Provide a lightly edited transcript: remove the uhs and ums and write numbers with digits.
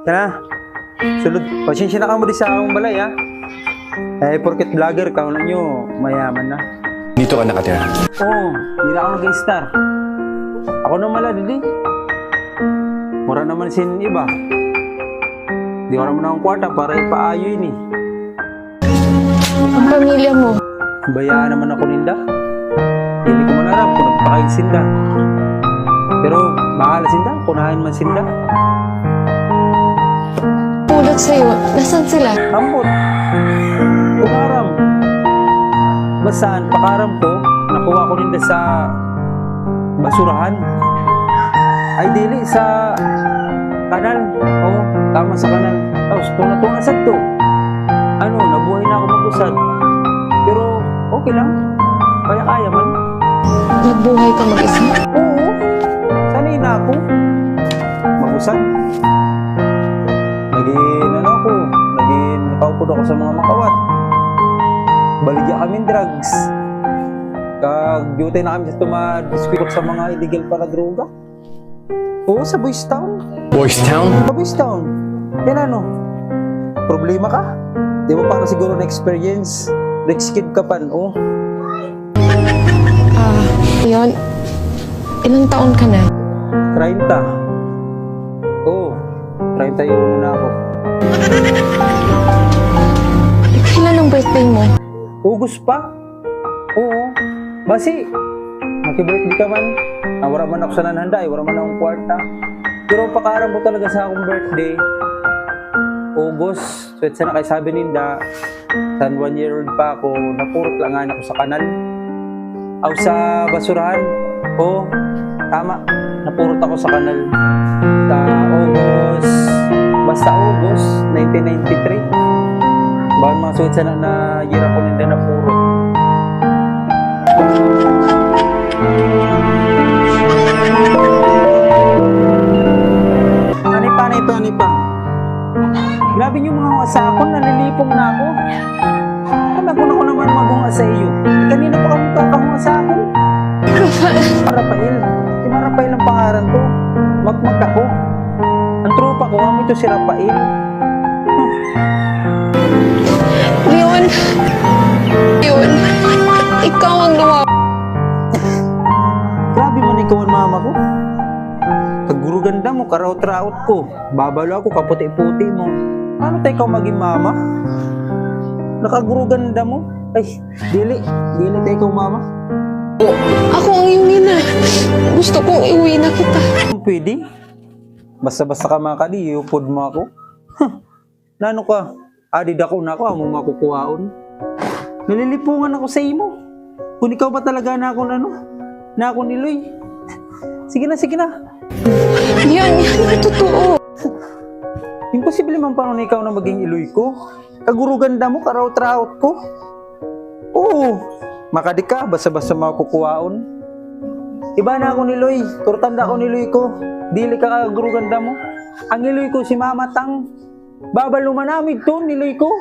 Kana, sulod, pasensya na ka mo di sa akong balay, ha? Eh, porket vlogger ka, wala nyo, mayaman na. Dito ka nakatira. Oo, hindi na ako nag-star. Ako na mala, dili. Mura naman sin iba. Di ko naman akong kwarta para ipaayoy ni. Ang pamilya mo. Bayaan naman ako ninda. Hindi ko manarap kung nagpakain sinda. Pero, bahala sinda, kunahin man sinda. Pulot sa'yo. Nasaan sila? Ambot. Pakaram. Basaan, pakaram ko, nakuha ko ninda sa basurahan. Ay, dili sa kanal. Oo, tama sa kanal. Tapos, tuna-tuna sa to. Ano, nabuhay na ako mag-usad. Pero, okay lang. Kaya-kaya man. Nagbuhay ka mag-isa? Oo. Sanay na ako. Mag-usad. Nakaupod ako sa mga makawat. Baligya kaming drugs. Kag-duty na kami sa tumadiskwit sa mga illegal para droga. Oo, sa Boys Town. Boys Town? Sa Boys Town. Yan ano, problema ka? Di mo pa siguro na-experience. Rich kid ka pan, oh. Yun. Ilang taon ka na? 30. Oo, 31 na ako. Kailan ang birthday mo? August pa? Oo. Basi, makibirthday ka man. Wala man ako sa nanhanda, wala man akong kwarta. Pero pakaram ko talaga sa akong birthday. August, so sana kay sabi ninda, tan 1 year old pa ako, napurot lang nga ako sa kanal. Aw sa basurahan. Oo, tama. Napurot ako sa kanal. Sa August, basta August 1993. Bawal mga suwit sana na year ako ninda napurot. Ani pa. Grabe yung mga wasakon, nalilipong na ako. Alam ko na ko naman magunga sa iyo. Kanina pa kami kakahunga sa akin. Rafael. Si Rafael ang pangaran ko. Magmag ako. Ang tropa ko, kami ito si Rafael. Leon! Leon! Ikaw ang luwa. Grabe man ikaw ang mama ko. Kaguro ganda mo, karaot-raot ko. Babalo ako, kaputi-puti mo. Paano tayo ikaw maging mama? Nakaguro ganda mo. Ay, dili tayo ikaw mama. Ako ang iyong ina. Gusto kong iuwi na kita. Pwede? Basta-basta ka mga kadi, iupod mo ako. Nano ka? Adid ako na ako, amo makukuhaon. Nalilipungan ako sa imo. Kung ikaw ba talaga na ako na ako ni Loy. Sige na. Yan ang totoo. Imposible man paano na ikaw na maging iloy ko. Kaguro ganda mo, karaot-raot ko. Oo, makadi ka, basta-basta makukuhaon. Iba na ako ni Loy, turtanda ako ni Loy ko. Dili ka kaguro ganda mo. Ang iloy ko si Mama Tang. Babalo manamig to ni Loy ko.